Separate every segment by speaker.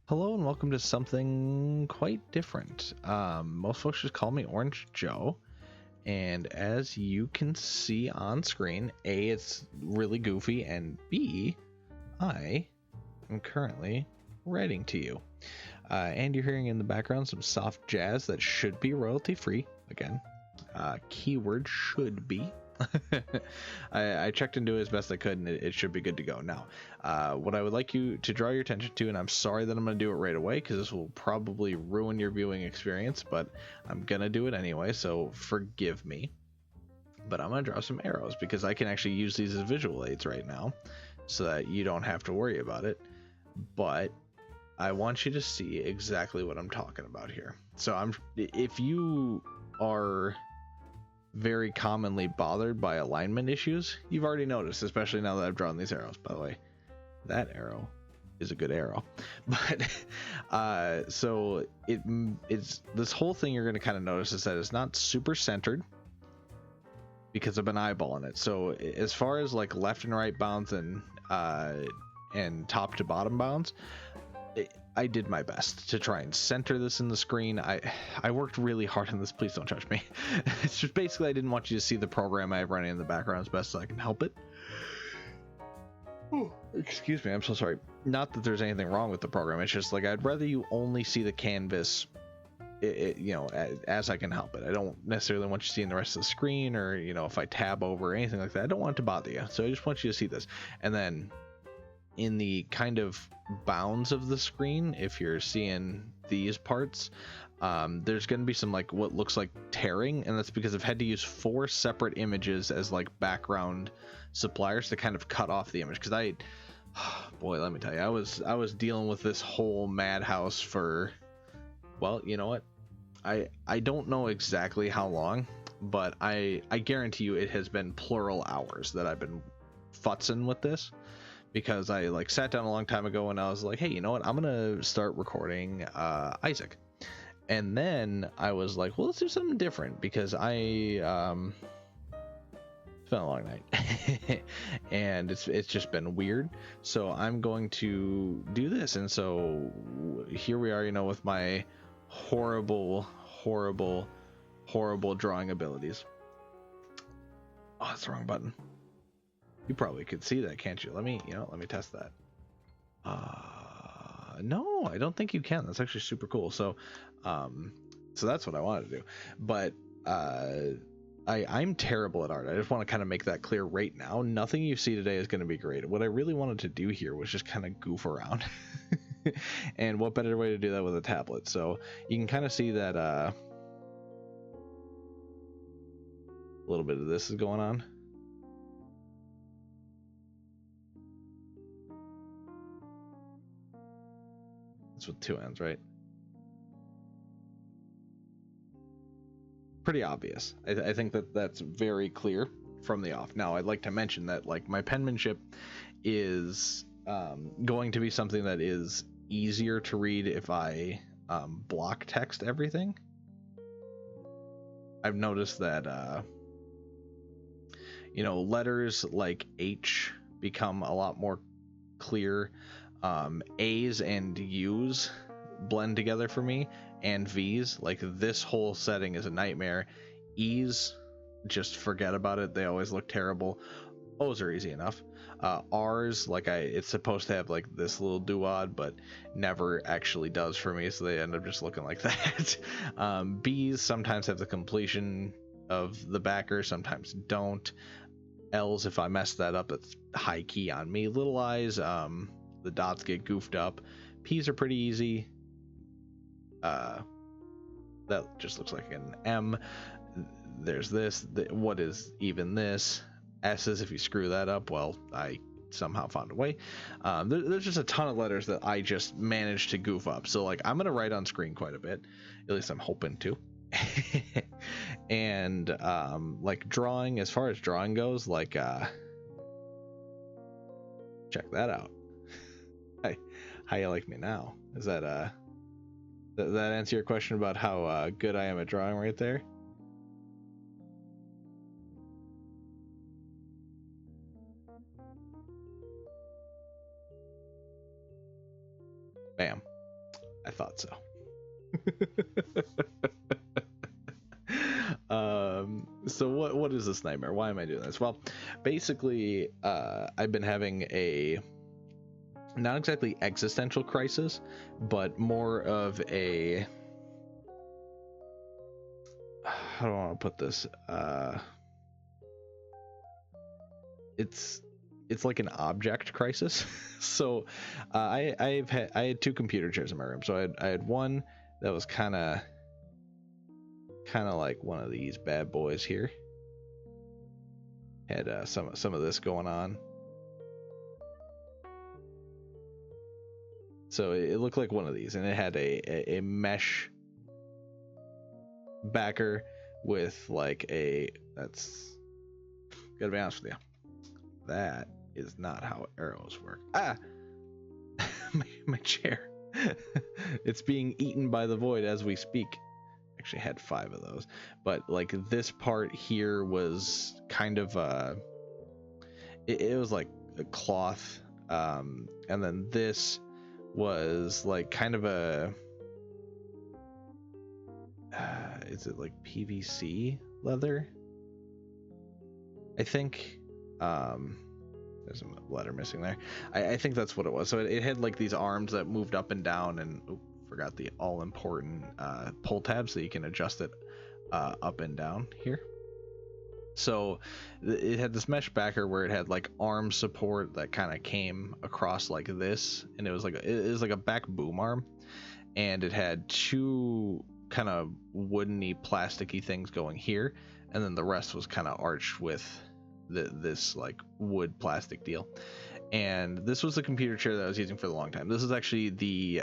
Speaker 1: Hello and welcome to something quite different. Most folks just call me Orange Joe, and as you can see on screen, A, it's really goofy, and B, I am currently writing to you. And you're hearing in the background some soft jazz that should be royalty free. Again, keyword should be. I checked into it as best I could, and it should be good to go. Now, what I would like you to draw your attention to, and I'm sorry that I'm going to do it right away because this will probably ruin your viewing experience, but I'm going to do it anyway, so forgive me. But I'm going to draw some arrows because I can actually use these as visual aids right now so that you don't have to worry about it. But I want you to see exactly what I'm talking about here. So if you are very commonly bothered by alignment issues, you've already noticed, especially now that I've drawn these arrows. By the way, that arrow is a good arrow. But so it's this whole thing you're going to kind of notice is that it's not super centered because I've been eyeballing it. So as far as like left and right bounds and top to bottom bounds, I did my best to try and center this in the screen. I worked really hard on this. Please don't judge me. It's just basically I didn't want you to see the program I have running in the background as best as I can help it. Oh, excuse me. I'm so sorry. Not that there's anything wrong with the program. It's just like I'd rather you only see the canvas, as I can help it. I don't necessarily want you seeing the rest of the screen, or if I tab over or anything like that. I don't want it to bother you. So I just want you to see this, and then in the kind of bounds of the screen, if you're seeing these parts, there's going to be some like what looks like tearing, and that's because I've had to use 4 separate images as like background suppliers to kind of cut off the image, because boy, let me tell you, I was dealing with this whole madhouse for, well, you know what, I don't know exactly how long, but I guarantee you it has been plural hours that I've been futzing with this, because I like sat down a long time ago and I was like, hey, you know what, I'm gonna start recording Isaac. And then I was like, well, let's do something different, because I it's been a long night and it's just been weird. So I'm going to do this. And so here we are, with my horrible drawing abilities. Oh, that's the wrong button. You probably could see that, can't you? Let me test that. No, I don't think you can. That's actually super cool. So that's what I wanted to do. But I'm terrible at art. I just want to kind of make that clear right now. Nothing you see today is going to be great. What I really wanted to do here was just kind of goof around. And what better way to do that with a tablet? So you can kind of see that a little bit of this is going on. It's with 2 ends, right? Pretty obvious. I think that's very clear from the off. Now, I'd like to mention that like my penmanship is going to be something that is easier to read if I block text everything. I've noticed that letters like H become a lot more clear. A's and U's blend together for me, and V's, like this whole setting is a nightmare. E's, just forget about it, they always look terrible. O's are easy enough. R's, like it's supposed to have like this little duad, but never actually does for me, so they end up just looking like that. B's sometimes have the completion of the backer, sometimes don't. L's, if I mess that up, it's high key on me. Little I's, the dots get goofed up. P's are pretty easy. That just looks like an M. There's this. What is even this? S's, if you screw that up, well, I somehow found a way. There's just a ton of letters that I just managed to goof up. So like I'm gonna write on screen quite a bit. At least I'm hoping to. And like drawing, as far as drawing goes, like check that out. Hi, how you like me now? Is that that answer your question about how good I am at drawing right there? Bam. I thought so. So what is this nightmare? Why am I doing this? Well, basically, I've been having a not exactly existential crisis, but more of a, how do I want to put this? It's like an object crisis. So I had two computer chairs in my room. So I had one that was kind of like one of these bad boys here. Had some of this going on. So it looked like one of these, and it had a mesh backer with like that's, gotta be honest with you, that is not how arrows work. My chair. It's being eaten by the void as we speak. Actually had 5 of those, but like this part here was kind of it was like a cloth, and then this was like kind of a is it like PVC leather, I think. There's a letter missing there. I think that's what it was. So it had like these arms that moved up and down, and forgot the all important pull tab, so you can adjust it up and down here. So it had this mesh backer where it had like arm support that kind of came across like this, and it was like a back boom arm, and it had 2 kind of woodeny plasticky things going here, and then the rest was kind of arched with this like wood plastic deal. And this was the computer chair that I was using for a long time. This is actually the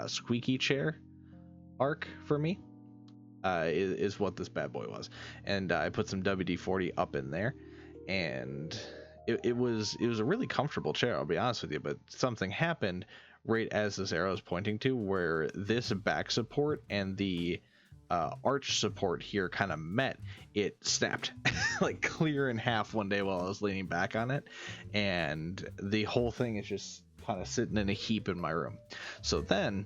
Speaker 1: squeaky chair arc for me, is what this bad boy was. And I put some WD-40 up in there, and it was a really comfortable chair, I'll be honest with you. But something happened right as this arrow is pointing to, where this back support and the arch support here kind of met. It snapped like clear in half one day while I was leaning back on it, and the whole thing is just kind of sitting in a heap in my room. So then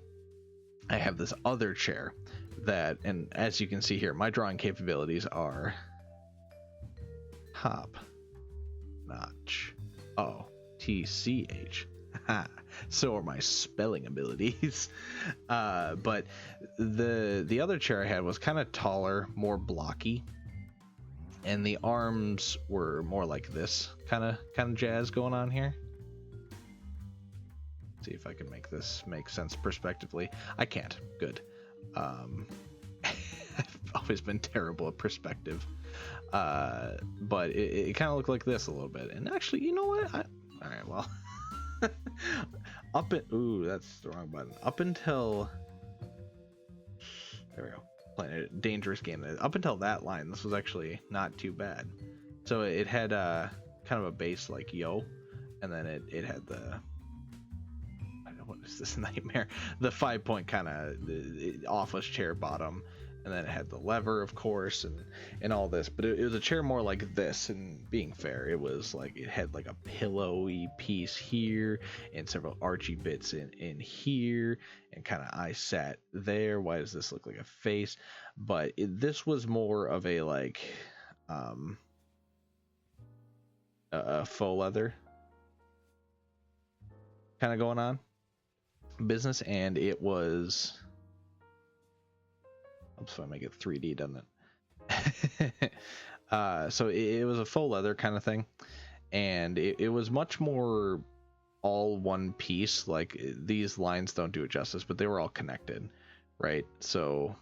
Speaker 1: I have this other chair that, and as you can see here, my drawing capabilities are top notch. OTCH. So are my spelling abilities. But the other chair I had was kind of taller, more blocky, and the arms were more like this kind of jazz going on here. See if I can make this make sense perspectively. I can't. Good. I've always been terrible at perspective. But it kind of looked like this a little bit. And actually, you know what? All right, well. Ooh, that's the wrong button. Up until, there we go, playing a dangerous game. Up until that line, this was actually not too bad. So it had kind of a base like yo, and then it had the, I don't know, what is this nightmare? The 5-point kind of office chair bottom, and then it had the lever, of course, and all this. But it was a chair more like this, and being fair, it was like it had like a pillowy piece here and several archy bits in here, and kind of I sat there. Why does this look like a face? But this was more of a like a faux leather kind of going on business, and it was, oops, if I make it 3D, doesn't it? So it was a faux leather kind of thing, and it was much more all one piece. Like, these lines don't do it justice, but they were all connected, right? So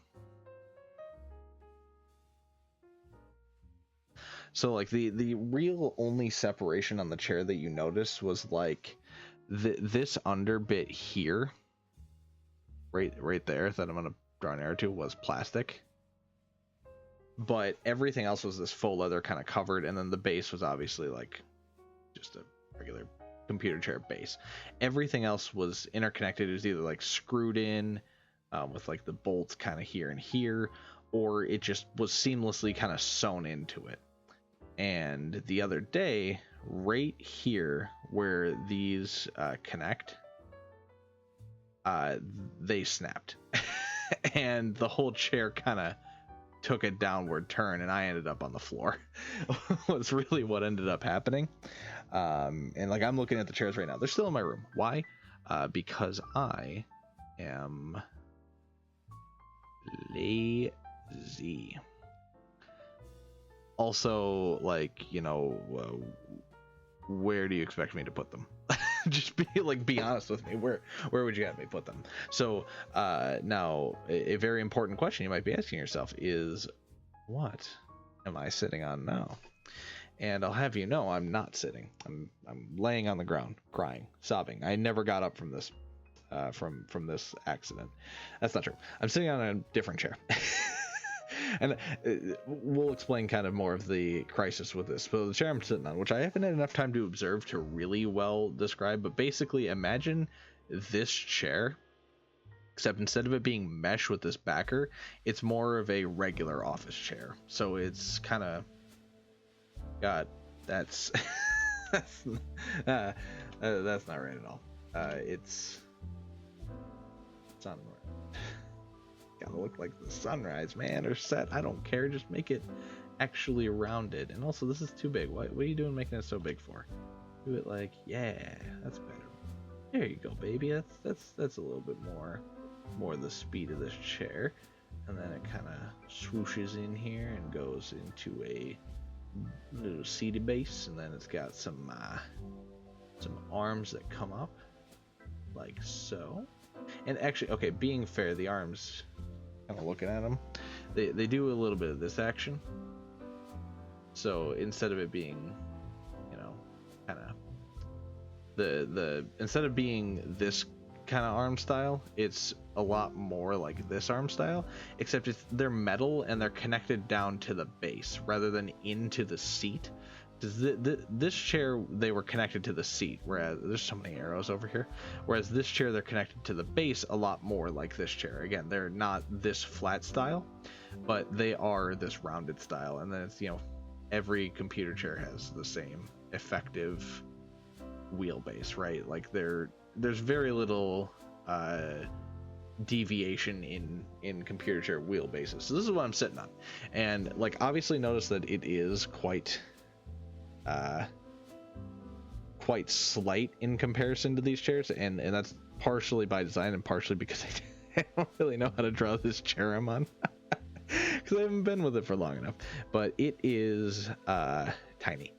Speaker 1: like the real only separation on the chair that you noticed was like this under bit here, right there, that I'm gonna draw an arrow to, was plastic, but everything else was this faux leather kind of covered, and then the base was obviously like just a regular computer chair base. Everything else was interconnected. It was either like screwed in with like the bolts kind of here and here, or it just was seamlessly kind of sewn into it. And the other day, right here where these connect, they snapped. And the whole chair kind of took a downward turn, and I ended up on the floor. Was really what ended up happening. And like, I'm looking at the chairs right now. They're still in my room. Why? Because I am lazy. Also, like, you know, where do you expect me to put them? Just be honest with me. Where would you have me put them? So now a very important question you might be asking yourself is, what am I sitting on now? And I'll have you know, I'm not sitting. I'm laying on the ground, crying, sobbing. I never got up from this from this accident. That's not true. I'm sitting on a different chair. And we'll explain kind of more of the crisis with this. So the chair I'm sitting on, which I haven't had enough time to observe to really well describe, but basically imagine this chair, except instead of it being mesh with this backer, it's more of a regular office chair. So it's kind of got that's that's not right at all. It's sunrise. Gotta look like the sunrise, man, or set. I don't care. Just make it actually rounded. And also, this is too big. What are you doing making it so big for? Do it like, yeah, that's better. There you go, baby. That's a little bit more the speed of this chair. And then it kind of swooshes in here and goes into a little seated base, and then it's got some arms that come up like so. And actually, okay, being fair, the arms, kind of looking at them, they do a little bit of this action. So instead of it being, you know, kind of the instead of being this kind of arm style, it's a lot more like this arm style, except they're metal and they're connected down to the base rather than into the seat. Because this chair, they were connected to the seat, whereas there's so many arrows over here. Whereas this chair, they're connected to the base a lot more like this chair. Again, they're not this flat style, but they are this rounded style. And then it's, you know, every computer chair has the same effective wheelbase, right? Like there's very little deviation in computer chair wheelbases. So this is what I'm sitting on, and like obviously notice that it is quite slight in comparison to these chairs, and that's partially by design and partially because I don't really know how to draw this chair I'm on because I haven't been with it for long enough. But it is tiny.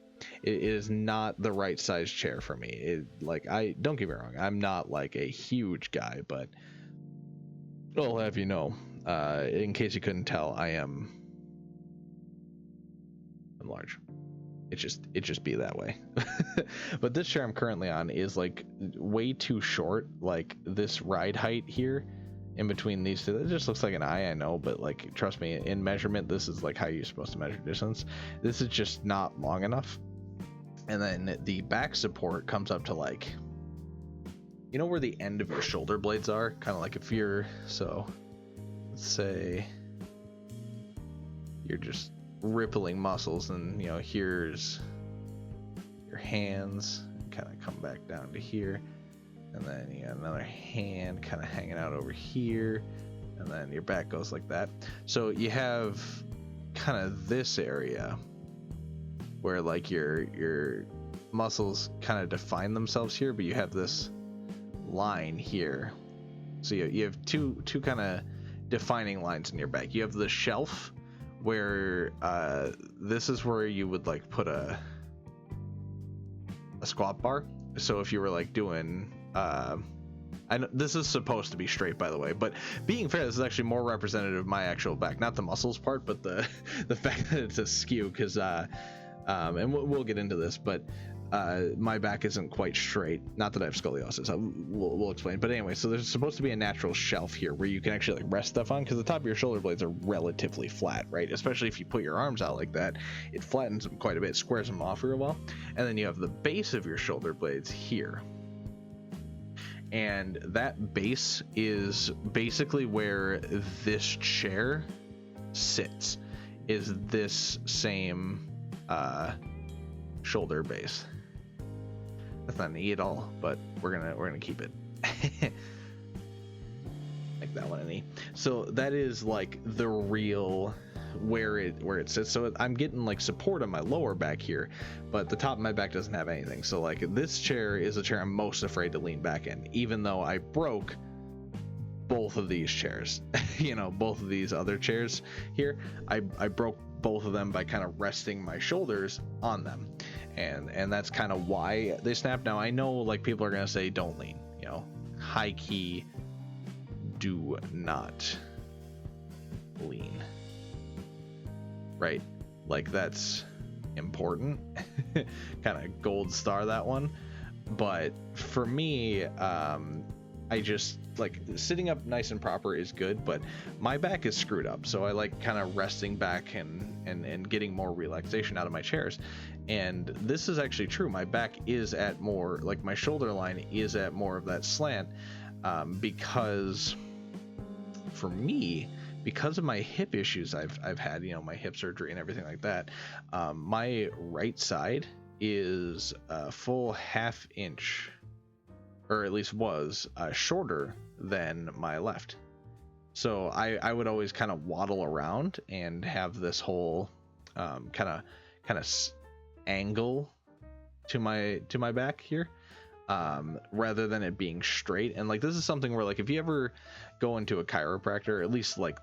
Speaker 1: It is not the right size chair for me. I don't get me wrong, I'm not like a huge guy, but I'll have you know, in case you couldn't tell, I'm large. It just be that way. But this chair I'm currently on is like way too short. Like this ride height here in between these two, it just looks like an eye, I know, but like trust me, in measurement, this is like how you're supposed to measure distance. This is just not long enough. And then the back support comes up to like, you know where the end of your shoulder blades are? Kind of like if you're, so let's say you're just rippling muscles, and you know, here's your hands kind of come back down to here, and then you got another hand kind of hanging out over here, and then your back goes like that. So you have kind of this area where like your muscles kind of define themselves here, but you have this line here. So you have two kind of defining lines in your back. You have the shelf where this is where you would like put a squat bar. So if you were like doing I know this is supposed to be straight, by the way, but being fair, this is actually more representative of my actual back, not the muscles part, but the fact that it's askew, because and we'll get into this, but my back isn't quite straight. Not that I have scoliosis. We'll explain. But anyway, so there's supposed to be a natural shelf here where you can actually like rest stuff on, because the top of your shoulder blades are relatively flat, right? Especially if you put your arms out like that, it flattens them quite a bit, squares them off real well. And then you have the base of your shoulder blades here. And that base is basically where this chair sits, is this same shoulder base. That's not an E at all, but we're gonna keep it. Make that one an E. So that is like the real where it sits. So I'm getting like support on my lower back here, but the top of my back doesn't have anything. So like this chair is a chair I'm most afraid to lean back in, even though I broke both of these chairs. You know, both of these other chairs here, I broke both of them by kind of resting my shoulders on them, and that's kind of why they snapped. Now I know like people are gonna say don't lean, you know, high key, do not lean, right? Like that's important. Kind of gold star that one. But for me, I just like sitting up nice and proper is good, but my back is screwed up, so I like kind of resting back and getting more relaxation out of my chairs. And this is actually true. My back is at more, like my shoulder line is at more of that slant, because for me, because of my hip issues I've had, you know, my hip surgery and everything like that, my right side is a full half inch, or at least was, shorter than my left. So I would always kind of waddle around and have this whole kind of angle to my back here, rather than it being straight. And like this is something where like if you ever go into a chiropractor, at least like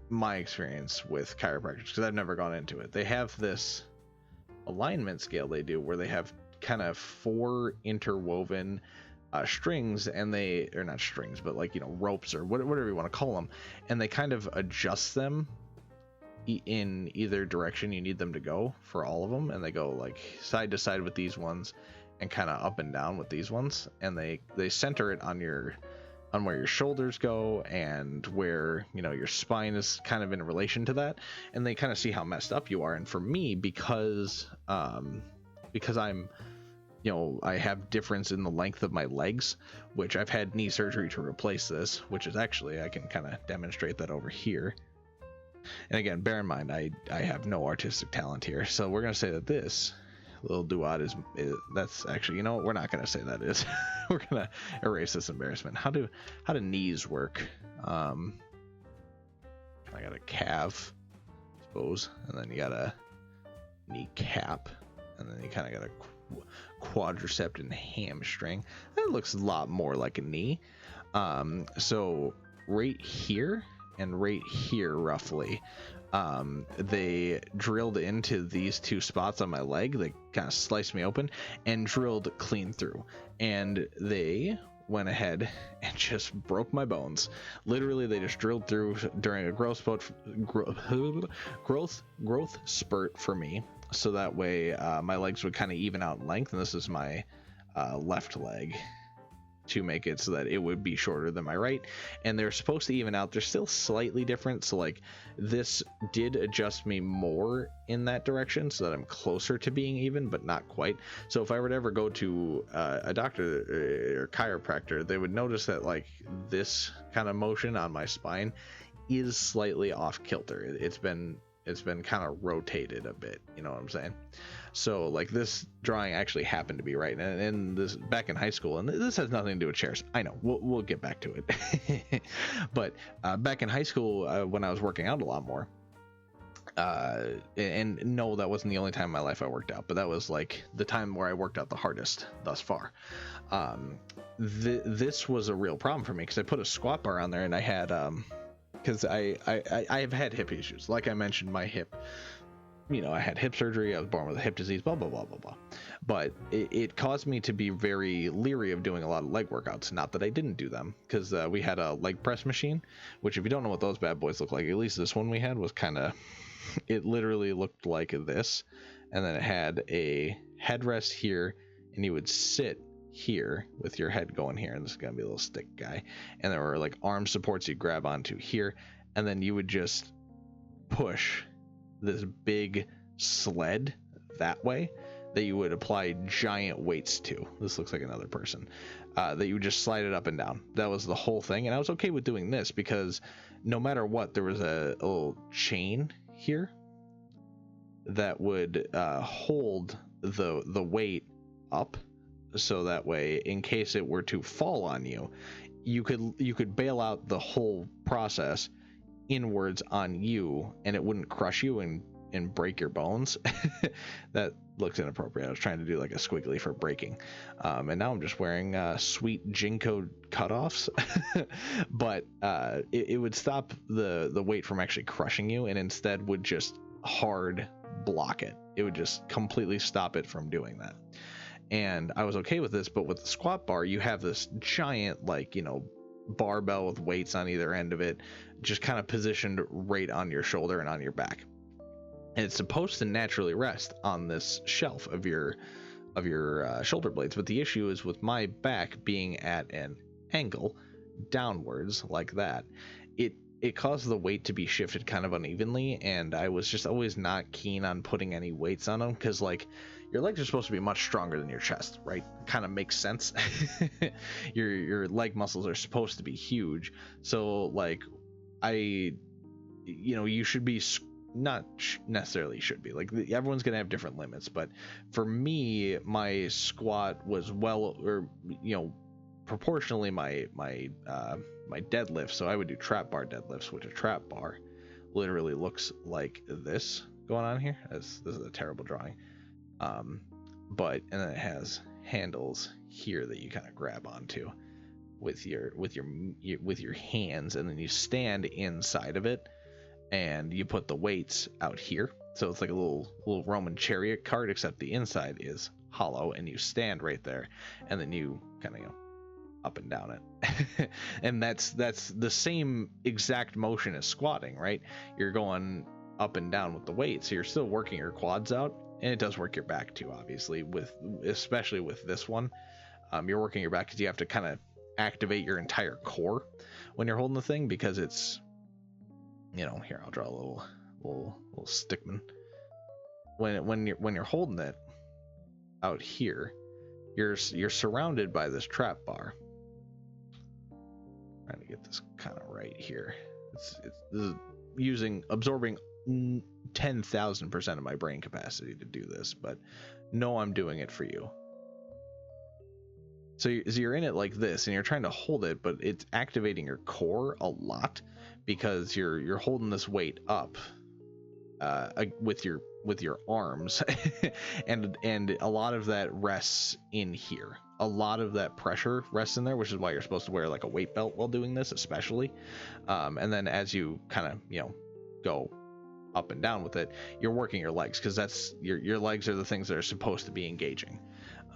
Speaker 1: my experience with chiropractors, because I've never gone into it, they have this alignment scale they do where they have kind of 4 interwoven strings, and they are not strings, but like, you know, ropes or whatever you want to call them, and they kind of adjust them in either direction you need them to go for all of them, and they go like side to side with these ones and kind of up and down with these ones, and they center it on where your shoulders go and where, you know, your spine is kind of in relation to that, and they kind of see how messed up you are. And for me, because I'm, you know, I have difference in the length of my legs, which I've had knee surgery to replace this, which is actually, I can kind of demonstrate that over here. And again, bear in mind, I have no artistic talent here, so we're gonna say that this little duade is that's actually, you know, we're not gonna say that is. We're gonna erase this embarrassment. How do knees work? I got a calf, I suppose, and then you got a kneecap, and then you kind of got a quadricep and hamstring. That looks a lot more like a knee. So right here and right here roughly, they drilled into these 2 spots on my leg. They kind of sliced me open and drilled clean through, and they went ahead and just broke my bones. Literally, they just drilled through during a growth spurt for me, so that way my legs would kind of even out in length. And this is my left leg, to make it so that it would be shorter than my right, and they're supposed to even out. They're still slightly different, so like this did adjust me more in that direction so that I'm closer to being even, but not quite. So if I were to ever go to a doctor or chiropractor, they would notice that like this kind of motion on my spine is slightly off kilter. It's been kind of rotated a bit, you know what I'm saying? So like this drawing actually happened to be right, and this back in high school, and this has nothing to do with chairs, I know, we'll get back to it. But back in high school, when I was working out a lot more, and no, that wasn't the only time in my life I worked out, but that was like the time where I worked out the hardest thus far. This was a real problem for me, because I put a squat bar on there, and I had because I've had hip issues. Like I mentioned, my hip, you know, I had hip surgery, I was born with a hip disease, blah blah blah blah blah. But it caused me to be very leery of doing a lot of leg workouts. Not that I didn't do them, because we had a leg press machine, which if you don't know what those bad boys look like, at least this one we had was kind of, it literally looked like this, and then it had a headrest here, and you would sit here with your head going here, and this is gonna be a little stick guy, and there were like arm supports you grab onto here, and then you would just push this big sled that way that you would apply giant weights to. This looks like another person, that you would just slide it up and down. That was the whole thing, and I was okay with doing this because no matter what, there was a little chain here that would hold the weight up, so that way, in case it were to fall on you, you could bail out the whole process inwards on you, and it wouldn't crush you and break your bones. That looks inappropriate. I was trying to do like a squiggly for breaking, and now I'm just wearing sweet Jinko cutoffs. But it would stop the weight from actually crushing you, and instead would just hard block it. It would just completely stop it from doing that. And I was okay with this, but with the squat bar, you have this giant, like, barbell with weights on either end of it, just kind of positioned right on your shoulder and on your back. And it's supposed to naturally rest on this shelf of your shoulder blades. But the issue is, with my back being at an angle downwards like that, it caused the weight to be shifted kind of unevenly, and I was just always not keen on putting any weights on them, because like, your legs are supposed to be much stronger than your chest, right? Kind of makes sense. Your leg muscles are supposed to be huge, so like, you should be, not necessarily should be, like, everyone's gonna have different limits, but for me, my squat was proportionally my deadlift. So I would do trap bar deadlifts, which a trap bar literally looks like this going on here. This is a terrible drawing, and then it has handles here that you kind of grab onto with your hands, and then you stand inside of it, and you put the weights out here. So it's like a little Roman chariot cart, except the inside is hollow, and you stand right there, and then you kind of up and down it. And that's the same exact motion as squatting, right? You're going up and down with the weight, so you're still working your quads out, and it does work your back too, obviously, especially with this one. You're working your back because you have to kind of activate your entire core when you're holding the thing, because it's, here, I'll draw a little stickman. When you're holding it out here, you're surrounded by this trap bar. Trying to get this kind of right here. This is absorbing 10,000% of my brain capacity to do this, but no, I'm doing it for you. So you're in it like this, and you're trying to hold it, but it's activating your core a lot, because you're holding this weight up with your arms, and a lot of that rests in here. A lot of that pressure rests in there, which is why you're supposed to wear like a weight belt while doing this, especially. And then as you kind of go up and down with it, you're working your legs, because that's your legs are the things that are supposed to be engaging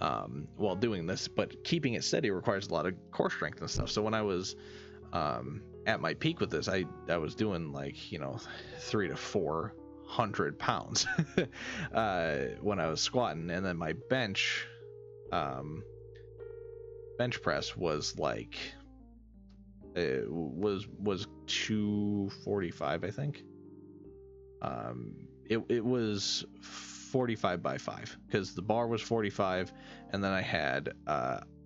Speaker 1: while doing this. But keeping it steady requires a lot of core strength and stuff. So when I was at my peak with this, I was doing like 300 to 400 pounds when I was squatting, and then my bench press was like, it was 245, I think. It was 45 by 5, because the bar was 45, and then I had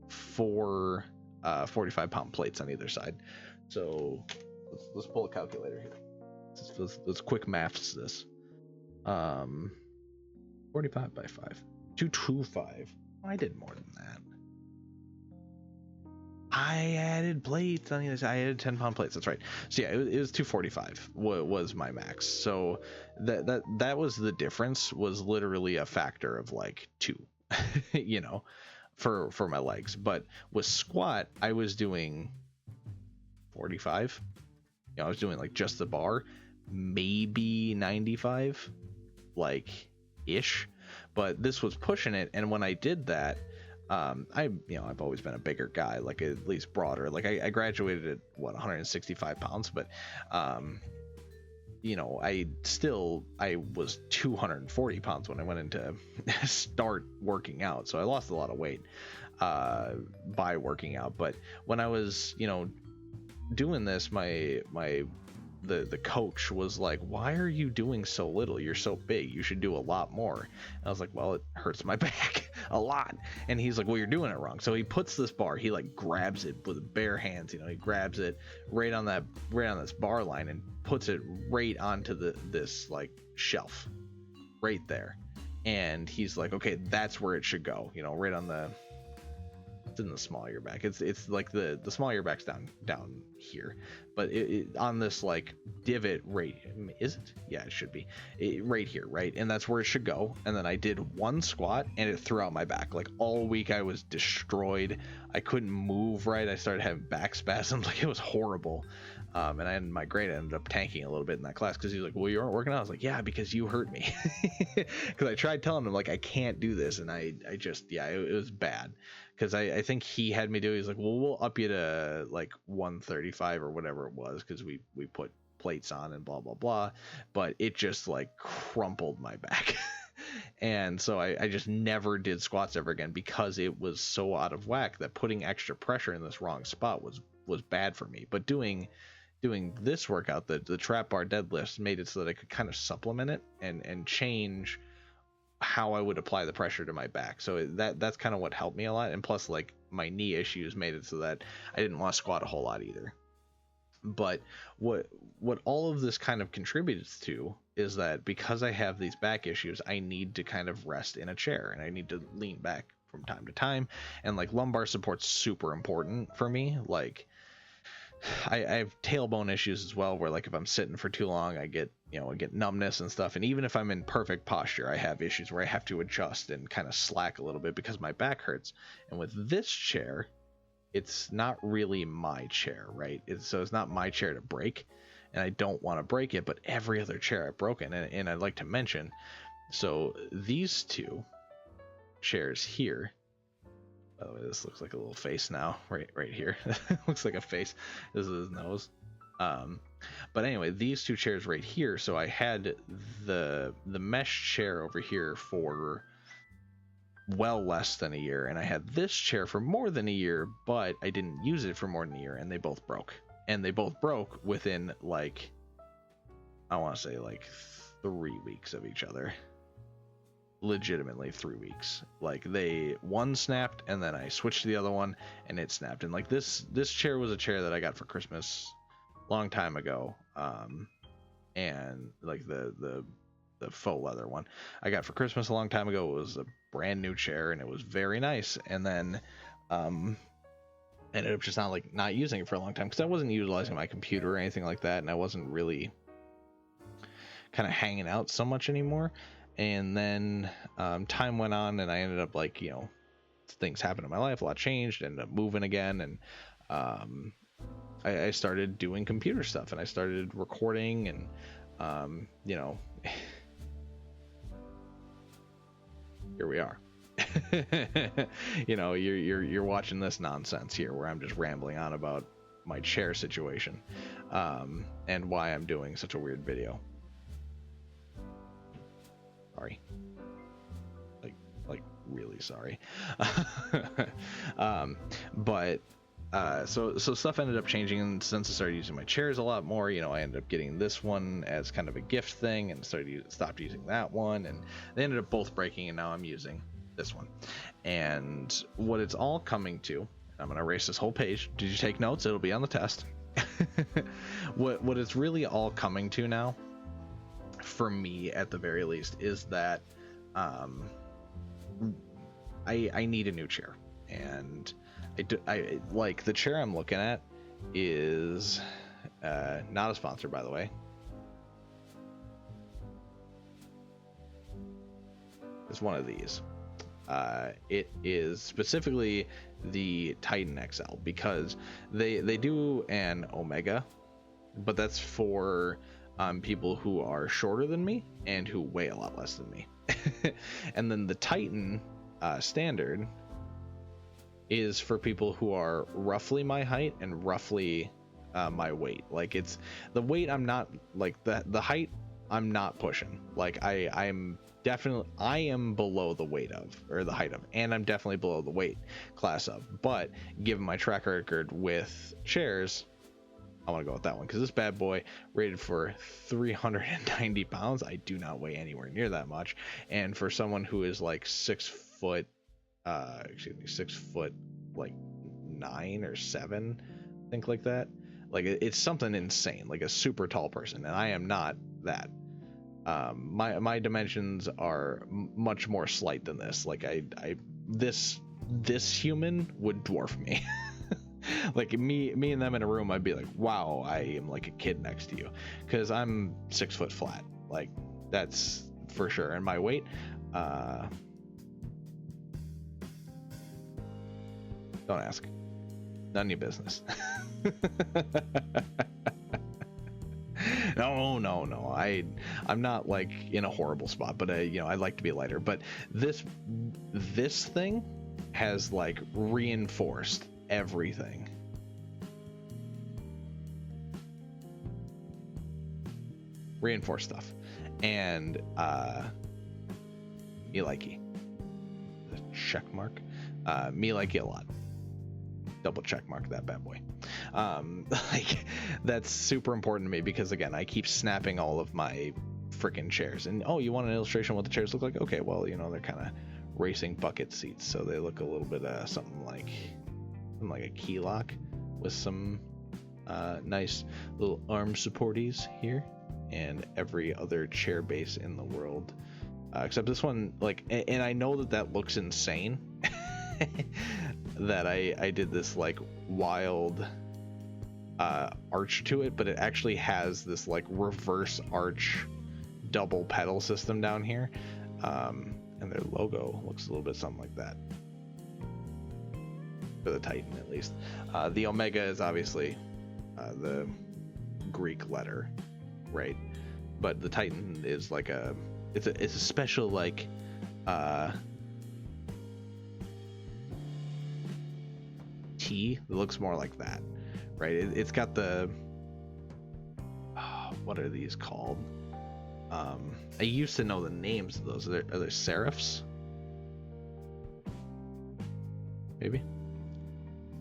Speaker 1: four 45-pound plates on either side. So let's pull a calculator here. Let's quick maths this. 45 by 5, 225. I did more than that. I added plates on either side. I added 10-pound plates. That's right. So yeah, it was 245 was my max. So that was the difference. Was literally a factor of like 2, for my legs. But with squat, I was doing 45. I was doing like just the bar, maybe 95, like ish. But this was pushing it, and when I did that, I've always been a bigger guy, like at least broader. Like I graduated at 165 pounds, but I was 240 pounds when I went into start working out. So I lost a lot of weight by working out. But when I was, doing this, the coach was like, "Why are you doing so little? You're so big. You should do a lot more." And I was like, "Well, it hurts my back a lot." And he's like, "Well, you're doing it wrong." So he puts this bar, he like grabs it with bare hands, he grabs it right on this bar line and puts it right onto this like shelf right there. And he's like, "Okay, that's where it should go, right on the it's in the small of your back. It's like the small of your back's down here, but on this like divot right, is it? Yeah, it should be right here, right? And that's where it should go. And then I did one squat and it threw out my back. Like all week I was destroyed. I couldn't move right. I started having back spasms. Like it was horrible. And my grade ended up tanking a little bit in that class because he was like, well, you aren't working out. I was like, yeah, because you hurt me. Because I tried telling him like I can't do this, and I just, yeah, it was bad. Because I think he had me do, he's like, well, we'll up you to like 135 or whatever it was, because we put plates on and blah blah blah, but it just like crumpled my back. And so I just never did squats ever again because it was so out of whack that putting extra pressure in this wrong spot was bad for me. But doing this workout, the trap bar deadlifts, made it so that I could kind of supplement it and change how I would apply the pressure to my back. So that's kind of what helped me a lot. And plus, like, my knee issues made it so that I didn't want to squat a whole lot either. But what all of this kind of contributes to is that because I have these back issues, I need to kind of rest in a chair and I need to lean back from time to time. And like lumbar support's super important for me. Like I have tailbone issues as well, where like if I'm sitting for too long, I get numbness and stuff. And even if I'm in perfect posture, I have issues where I have to adjust and kind of slack a little bit because my back hurts. And with this chair, it's not really my chair, right? So it's not my chair to break, and I don't want to break it, but every other chair I've broken. And I'd like to mention, so these two chairs here, oh, this looks like a little face now, right here. Looks like a face. This is his nose. But anyway, these two chairs right here. So I had the mesh chair over here for well less than a year, and I had this chair for more than a year, but I didn't use it for more than a year, and they both broke. And they both broke within like, I want to say like 3 weeks of each other. Legitimately 3 weeks. Like one snapped and then I switched to the other one and it snapped. And like this chair was a chair that I got for Christmas a long time ago, and like the faux leather one I got for Christmas a long time ago. It was a brand new chair and it was very nice. And then ended up just not using it for a long time because I wasn't utilizing my computer or anything like that, and I wasn't really kind of hanging out so much anymore. And then time went on and I ended up like, things happened in my life, a lot changed, ended up moving again, and I started doing computer stuff and I started recording, and here we are. You're watching this nonsense here where I'm just rambling on about my chair situation, and why I'm doing such a weird video. Sorry, like really sorry. But so stuff ended up changing, and since I started using my chairs a lot more, I ended up getting this one as kind of a gift thing and stopped using that one, and they ended up both breaking, and now I'm using this one. And what it's all coming to, I'm gonna erase this whole page. Did you take notes? It'll be on the test. What it's really all coming to now, for me at the very least, is that I need a new chair. And I like the chair I'm looking at is not a sponsor, by the way. It's one of these. It is specifically the Titan XL, because they do an Omega, but that's for people who are shorter than me and who weigh a lot less than me. And then the Titan standard is for people who are roughly my height and roughly my weight. Like, it's the weight I'm not, like the height I'm not pushing. Like I am below the weight of, or the height of, and I'm definitely below the weight class of. But given my track record with chairs, I want to go with that one, because this bad boy rated for 390 pounds. I do not weigh anywhere near that much, and for someone who is like 6 foot, 6 foot like 9 or 7, I think, like that. Like, it's something insane, like a super tall person, and I am not that. My dimensions are much more slight than this. Like this this human would dwarf me. Like me and them in a room, I'd be like, wow, I am like a kid next to you, because I'm 6 foot flat. Like, that's for sure. And my weight, don't ask, none of your business. No, I'm not like in a horrible spot, but I'd like to be lighter. But this thing has like reinforced everything. Reinforced stuff. And me likey. The check mark. Me likey a lot. Double check mark that bad boy. Like, that's super important to me, because again, I keep snapping all of my freaking chairs. And oh, you want an illustration of what the chairs look like? Okay, well, they're kind of racing bucket seats, so they look a little bit something like a key lock with some nice little arm supporties here, and every other chair base in the world except this one, like, and I know that looks insane. That I did this like wild arch to it, but it actually has this like reverse arch double pedal system down here, and their logo looks a little bit something like that for the Titan, at least. The Omega is obviously the Greek letter, right? But the Titan is like it's a special like T that looks more like that, right? It's got the what are these called? I used to know the names of those. Are there serifs? Maybe.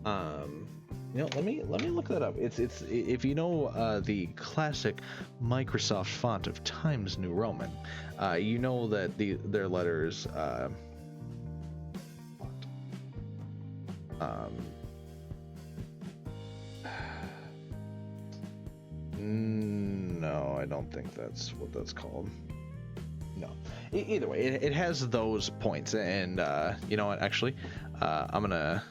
Speaker 1: Let me look that up. It's if you know the classic Microsoft font of Times New Roman, you know that their letters no, I don't think that's what that's called. No. Either way, it has those points, and you know what? Actually, I'm gonna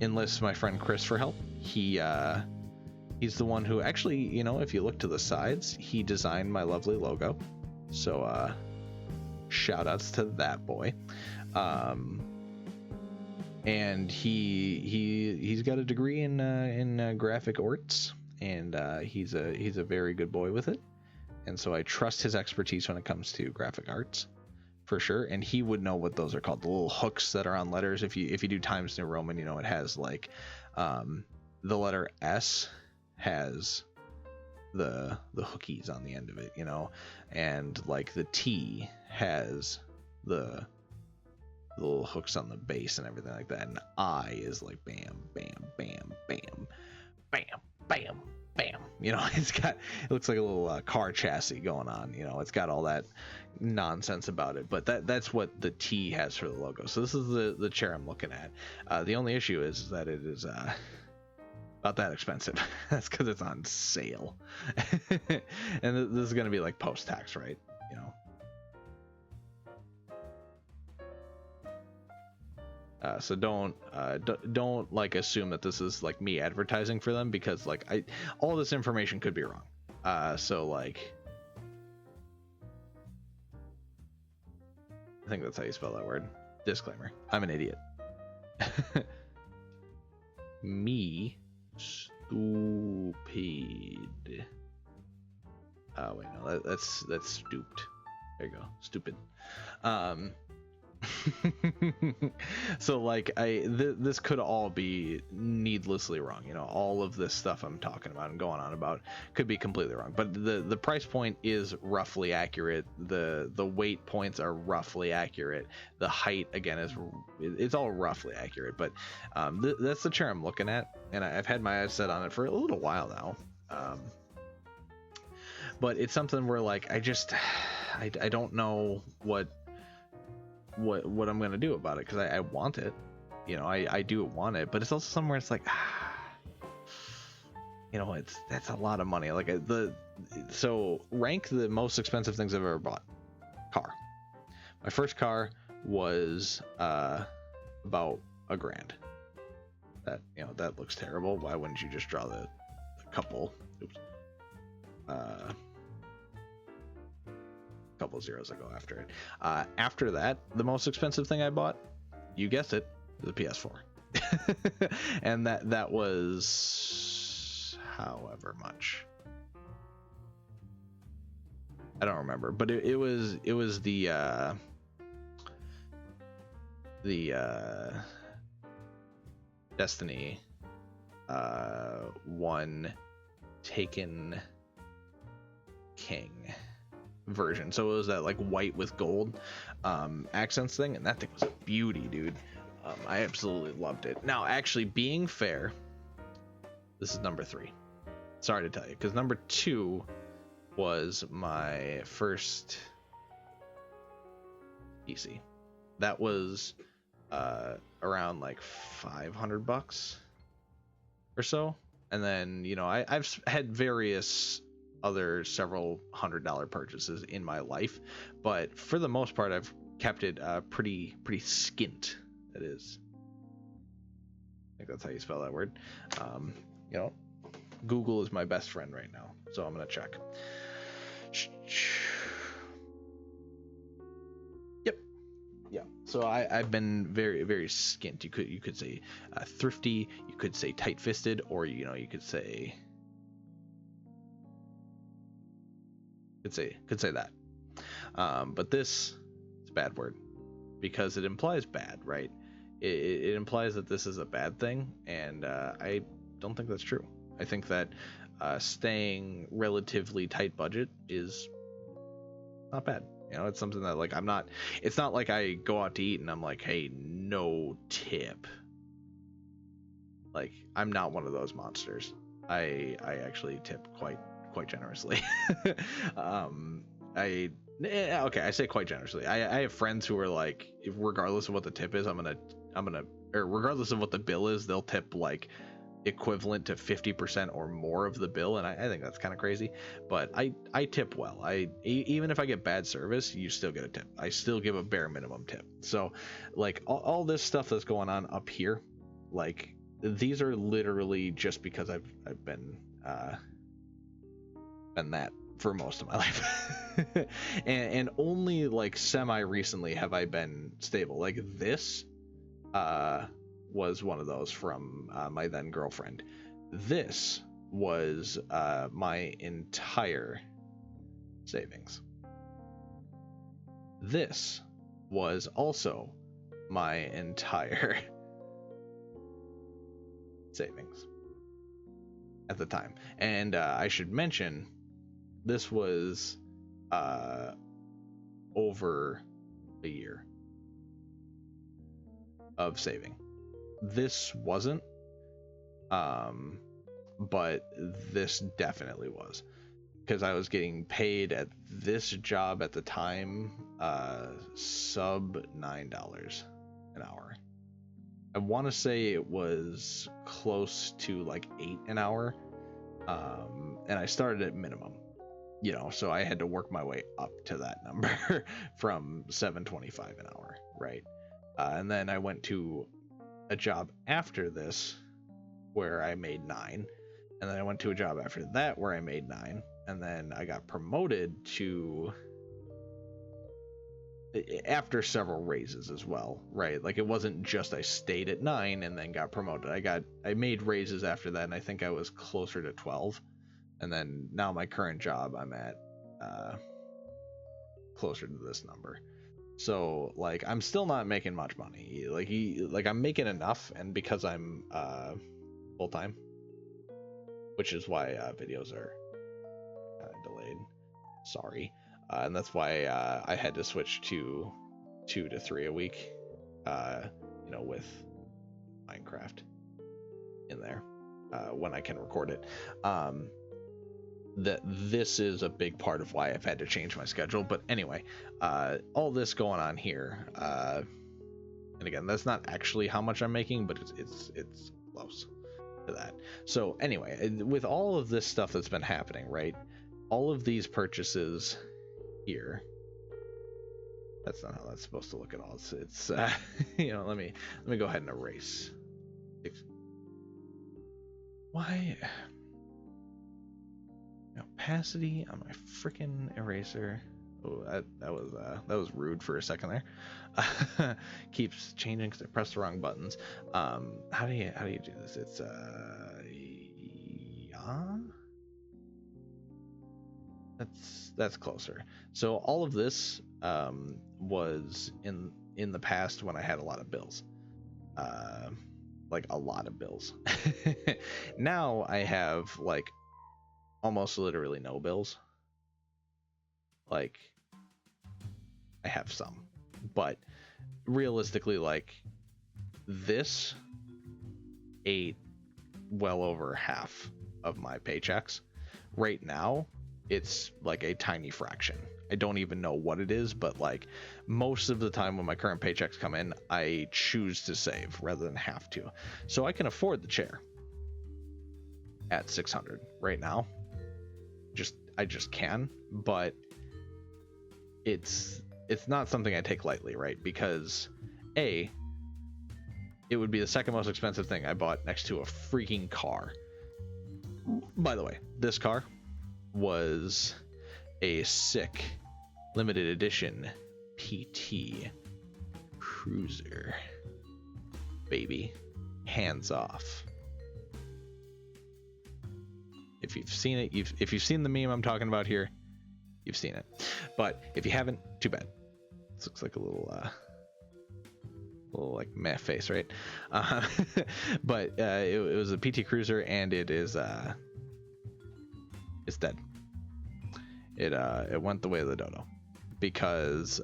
Speaker 1: enlist my friend Chris for help. He's the one who actually, you know, if you look to the sides, he designed my lovely logo. So shout outs to that boy. And he's got a degree in graphic arts, and he's a very good boy with it. And so I trust his expertise when it comes to graphic arts, for sure. And he would know what those are called, the little hooks that are on letters. If you do Times New Roman, you know, it has like the letter S has the hookies on the end of it, you know, and like the T has the little hooks on the base and everything like that, and I is like bam bam bam bam bam bam bam, you know. It looks like a little car chassis going on, you know. It's got all that nonsense about it, but that's what the T has for the logo. So this is the chair I'm looking at. The only issue is that it is about that expensive. That's because it's on sale. And this is going to be like post-tax, right? You know. So don't like assume that this is like me advertising for them, because like all this information could be wrong. So like, I think that's how you spell that word. Disclaimer: I'm an idiot. Me stupid. Oh wait, no, that's stooped. There you go, stupid. So like this could all be needlessly wrong, you know. All of this stuff I'm talking about and going on about could be completely wrong, but the price point is roughly accurate. The weight points are roughly accurate. The height, again, it's all roughly accurate. But that's the chair I'm looking at, and I've had my eyes set on it for a little while now. But it's something where like I don't know what I'm gonna do about it, because I want it, you know. I do want it, but it's also somewhere it's like, you know, that's a lot of money. Like so rank the most expensive things I've ever bought. Car. My first car was about $1,000. That, you know, that looks terrible. Why wouldn't you just draw the couple? Oops. Couple zeros that go after it. After that, the most expensive thing I bought, you guessed it, the PS4. And that was however much. I don't remember, but it was the Destiny 1 Taken King version. So it was that like white with gold accents thing, and that thing was a beauty, dude. I absolutely loved it. Now, actually, being fair, this is number 3. Sorry to tell you, because number 2 was my first PC. That was around like $500 or so. And then, you know, I've had various other several $100 purchases in my life, but for the most part, I've kept it pretty skint. That is, I think that's how you spell that word. You know, Google is my best friend right now, so I'm gonna check. Yep, yeah. So I've been very skint. You could say thrifty. You could say tight-fisted, or you know, you could say that. But this is a bad word because it implies bad, right? It implies that this is a bad thing, and I don't think that's true. I think that staying relatively tight budget is not bad. You know, it's something that like it's not like I go out to eat and I'm like, hey, no tip. Like, I'm not one of those monsters. I actually tip quite generously. I say quite generously. I have friends who are like, regardless of what the tip is, or regardless of what the bill is, they'll tip like equivalent to 50% or more of the bill, and I think that's kind of crazy. But I tip well. Even if I get bad service, you still get a tip. I still give a bare minimum tip. So like all this stuff that's going on up here, like these are literally just because I've been that for most of my life. and only like semi recently have I been stable. Like this was one of those from my then girlfriend. This was my entire savings. This was also my entire savings at the time. And I should mention, this was over a year of saving. This wasn't, but this definitely was, because I was getting paid at this job at the time sub $9 an hour. I want to say it was close to like $8 an hour, and I started at minimum, you know, so I had to work my way up to that number from $7.25 an hour, right? And then I went to a job after this where I made $9, and then I went to a job after that where I made $9, and then I got promoted to, after several raises as well, right? Like it wasn't just I stayed at 9 and then got promoted. I made raises after that, and I think I was closer to 12, and then now my current job I'm at closer to this number. So like I'm still not making much money. Like I'm making enough, and because I'm full time, which is why videos are delayed. Sorry. And that's why I had to switch to 2 to 3 a week, you know, with Minecraft in there when I can record it. That this is a big part of why I've had to change my schedule. But anyway, all this going on here, and again, that's not actually how much I'm making, but it's close to that. So anyway, with all of this stuff that's been happening, right? All of these purchases here That's not how that's supposed to look at all. It's let me go ahead and erase. Why? Opacity on my freaking eraser. Oh, that was rude for a second there. Keeps changing because I pressed the wrong buttons. How do you do this? It's yeah. That's closer. So all of this was in the past when I had a lot of bills. Like a lot of bills. Now I have like almost literally no bills. Like I have some, but realistically, like this ate well over half of my paychecks. Right now, it's like a tiny fraction. I don't even know what it is, but like most of the time when my current paychecks come in, I choose to save rather than have to. So I can afford the chair at 600 right now. I just can, but it's not something I take lightly, right? Because it would be the second most expensive thing I bought next to a freaking car. By the way, this car was a sick limited edition PT Cruiser, baby. Hands off. If you've seen it, if you've seen the meme I'm talking about here, you've seen it. But if you haven't, too bad. This looks like a little like meh face, right? But it was a PT Cruiser, and it is it's dead. It went the way of the dodo because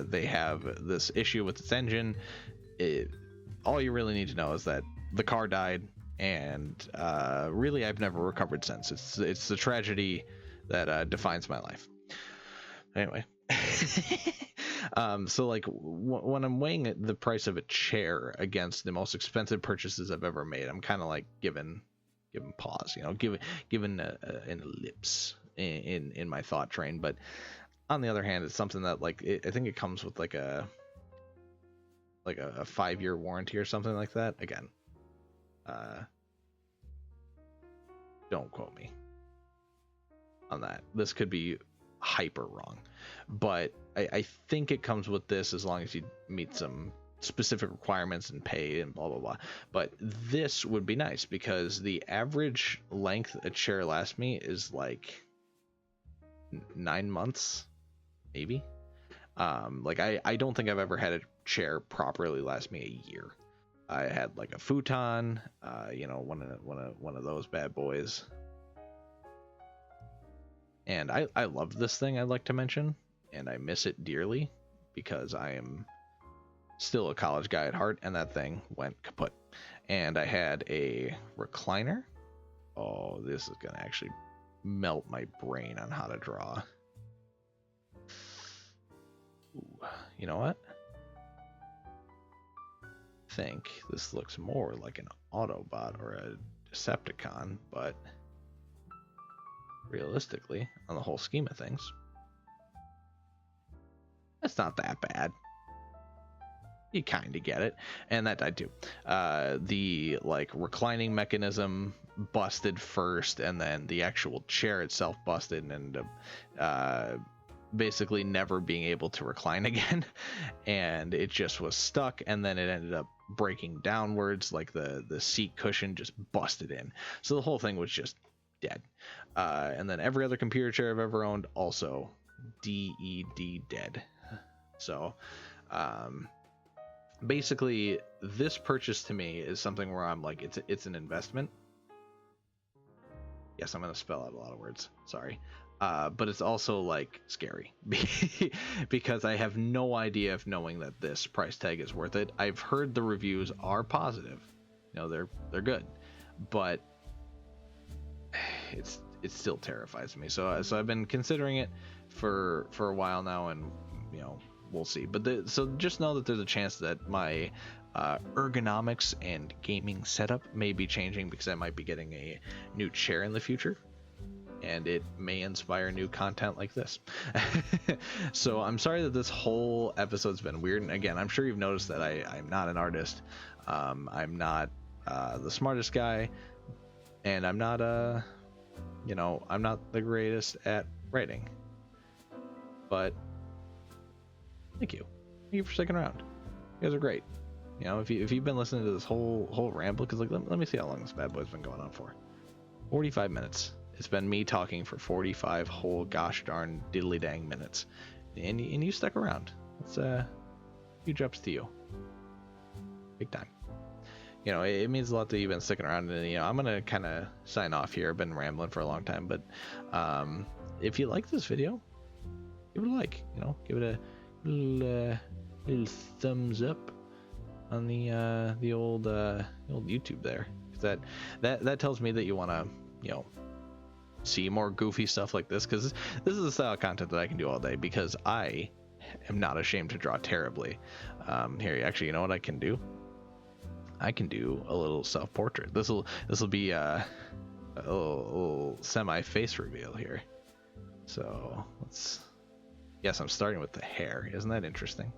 Speaker 1: they have this issue with its engine. All you really need to know is that the car died, and really I've never recovered since. It's the tragedy that defines my life. Anyway. So like when I'm weighing the price of a chair against the most expensive purchases I've ever made, I'm kind of like giving pause, giving an ellipse in my thought train. But on the other hand, it's something that like I think it comes with like a 5-year warranty or something like that. Again, don't quote me on that. This could be hyper wrong, but I think it comes with this as long as you meet some specific requirements and pay and blah blah blah. But this would be nice because the average length a chair lasts me is like 9 months, maybe. Like I don't think I've ever had a chair properly last me a year. I had like a futon, one of those bad boys. And I love this thing, I'd like to mention, and I miss it dearly because I am still a college guy at heart, and that thing went kaput. And I had a recliner. Oh, this is going to actually melt my brain on how to draw. Ooh, you know what? I think this looks more like an Autobot or a Decepticon, but realistically, on the whole scheme of things, that's not that bad. You kind of get it. And that died too. The like reclining mechanism busted first, and then the actual chair itself busted and ended up basically never being able to recline again. And it just was stuck, and then it ended up breaking downwards, like the seat cushion just busted in. So the whole thing was just dead. And then every other computer chair I've ever owned also dead. So basically this purchase to me is something where I'm like, it's an investment. Yes, I'm gonna spell out a lot of words, sorry. But it's also like scary because I have no idea if knowing that this price tag is worth it. I've heard the reviews are positive, they're good, but it still terrifies me. So I've been considering it for a while now, and we'll see. But so just know that there's a chance that my ergonomics and gaming setup may be changing because I might be getting a new chair in the future, and it may inspire new content like this. So I'm sorry that this whole episode's been weird, and again, I'm sure you've noticed that I'm not an artist. I'm not the smartest guy, and I'm not I'm not the greatest at writing, but thank you for sticking around. You guys are great. You know, if you've been listening to this whole ramble, because like let me see how long this bad boy's been going on for. 45 minutes. It's been me talking for 45 whole gosh darn diddly dang minutes, and you stuck around. It's huge ups to you, big time. You know, it means a lot that you've been sticking around, and I'm gonna kind of sign off here. I've been rambling for a long time, but if you like this video, give it a like. Give it a little thumbs up on the old YouTube there. That tells me that you want to see more goofy stuff like this, because this is the style of content that I can do all day, because I am not ashamed to draw terribly. Here, actually, you know what I can do? I can do a little self-portrait. This will be a little semi-face reveal here. So yes, I'm starting with the hair. Isn't that interesting?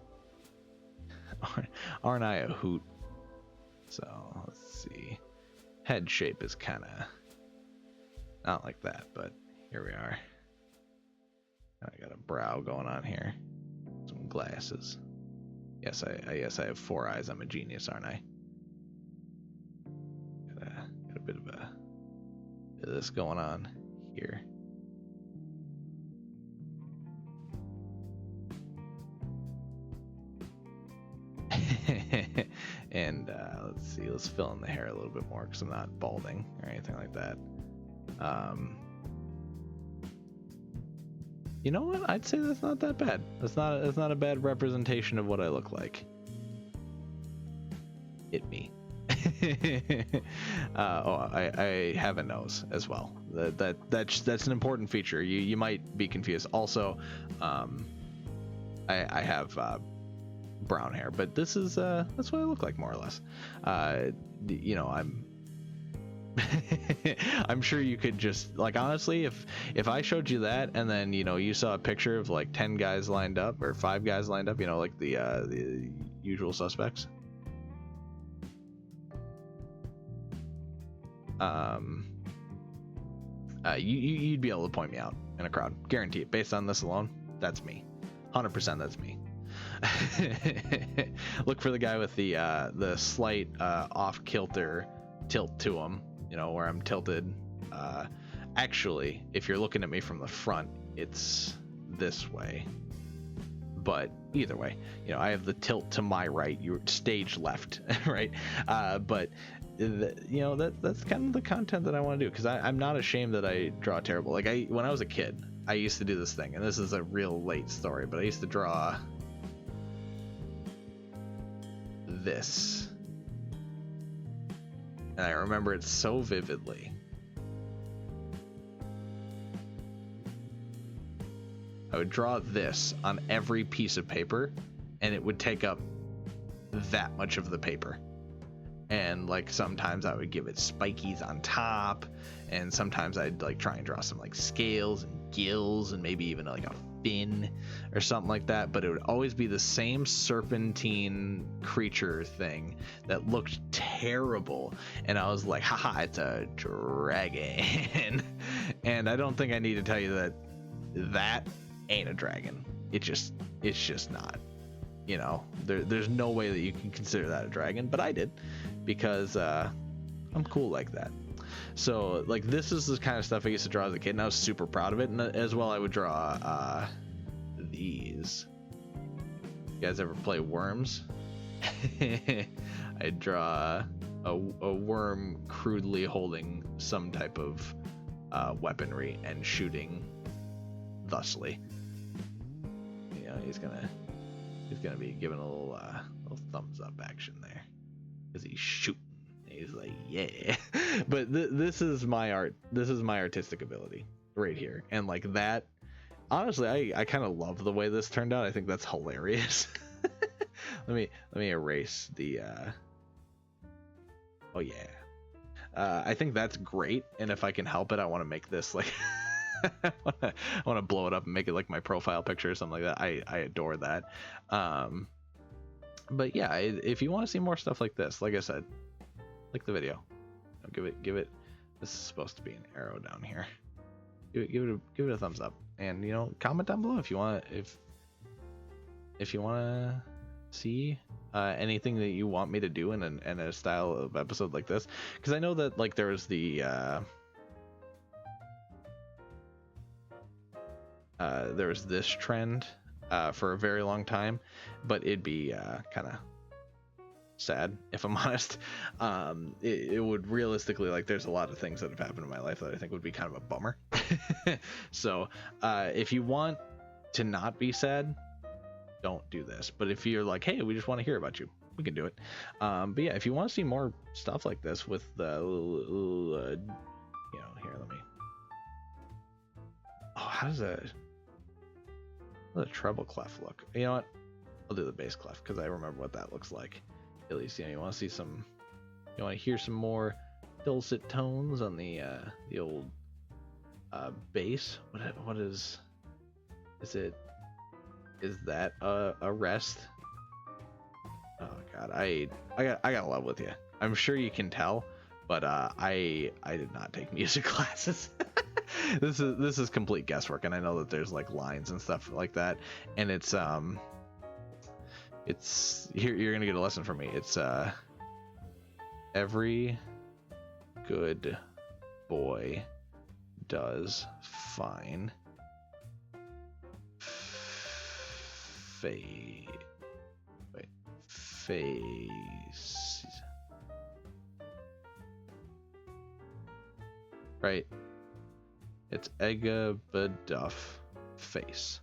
Speaker 1: Aren't I a hoot? So let's see. Head shape is kind of not like that, but here we are. I got a brow going on here. Some glasses. Yes, I have 4 eyes. I'm a genius, aren't I? Got a bit of this going on here. And let's see, let's fill in the hair a little bit more, because I'm not balding or anything like that. You know what? I'd say that's not that bad. That's not a bad representation of what I look like. Hit me. I have a nose as well. That's an important feature. You might be confused. Also, I have brown hair, but this is that's what I look like, more or less. I'm sure you could just, like, honestly, if I showed you that, and then you saw a picture of like 10 guys lined up, or 5 guys lined up, like the usual suspects, you'd be able to point me out in a crowd, guarantee it. Based on this alone, that's me. 100% that's me. Look for the guy with the slight off kilter tilt to him, where I'm tilted. Actually, if you're looking at me from the front, it's this way, but either way, I have the tilt to my right, you're stage left. Right? But that's kind of the content that I want to do, because I'm not ashamed that I draw terrible. Like, when I was a kid, I used to do this thing, and this is a real late story, but I used to draw this, and I remember it so vividly. I would draw this on every piece of paper, and it would take up that much of the paper. And like, sometimes I would give it spikies on top, and sometimes I'd like try and draw some like scales and gills, and maybe even like a fin or something like that, but it would always be the same serpentine creature thing that looked terrible, and I was like, haha, it's a dragon. And I don't think I need to tell you that ain't a dragon. It's just not. There's no way that you can consider that a dragon, but I did, because I'm cool like that. So like, this is the kind of stuff I used to draw as a kid, and I was super proud of it. And as well, I would draw these. You guys ever play Worms? I'd draw a worm crudely holding some type of weaponry and shooting thusly. He's gonna be giving a little thumbs up action there, because he's shooting. He's like, yeah. But this is my art. This is my artistic ability right here. And like that, honestly, I kind of love the way this turned out. I think that's hilarious. Let me erase the oh yeah. I think that's great, and if I can help it, I want to make this like I want to blow it up and make it like my profile picture or something like that. I adore that. But yeah, if you want to see more stuff like this, like I said, like the video, give it. This is supposed to be an arrow down here. Give it a thumbs up, and comment down below if you want if you want to see anything that you want me to do in a style of episode like this, because I know that like there was this trend for a very long time, but it'd be kind of sad if I'm honest. It would realistically, like, there's a lot of things that have happened in my life that I think would be kind of a bummer. So if you want to not be sad, don't do this. But if you're like, hey, we just want to hear about you, we can do it. But yeah, if you want to see more stuff like this with the here, let me, how does a treble clef look? You know what, I'll do the bass clef because I remember what that looks like. At least, you want to see some, you want to hear some more dulcet tones on the old bass. What is that a rest? Oh god, I got love with you. I'm sure you can tell, but I did not take music classes. This is complete guesswork, and I know that there's like lines and stuff like that, and it's here, you're gonna get a lesson from me. It's every good boy does fine. Face. Right. It's Egabaduff face.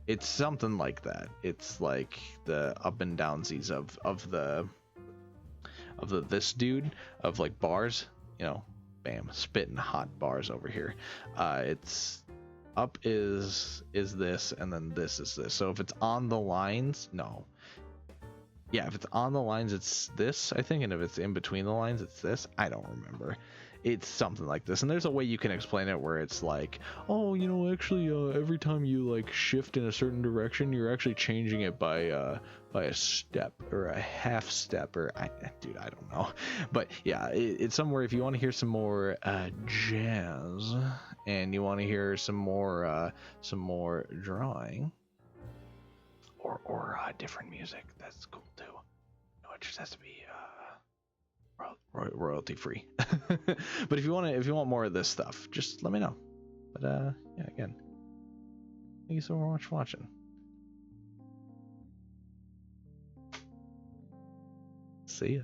Speaker 1: It's something like that. It's like the up and downsies of this dude of like bars, bam, spitting hot bars over here. It's up is this, and then this is this. So if it's on the lines, no. Yeah, if it's on the lines, it's this, I think, and if it's in between the lines, it's this. I don't remember. It's something like this, and there's a way you can explain it where it's like, oh, actually, every time you like shift in a certain direction, you're actually changing it by a step or a half step, or dude, I don't know. But yeah, it's somewhere. If you want to hear some more jazz and you want to hear some more drawing or different music, that's cool too. No, it just has to be royalty free. But if you want more of this stuff, just let me know. But yeah, again, thank you so much for watching. See ya.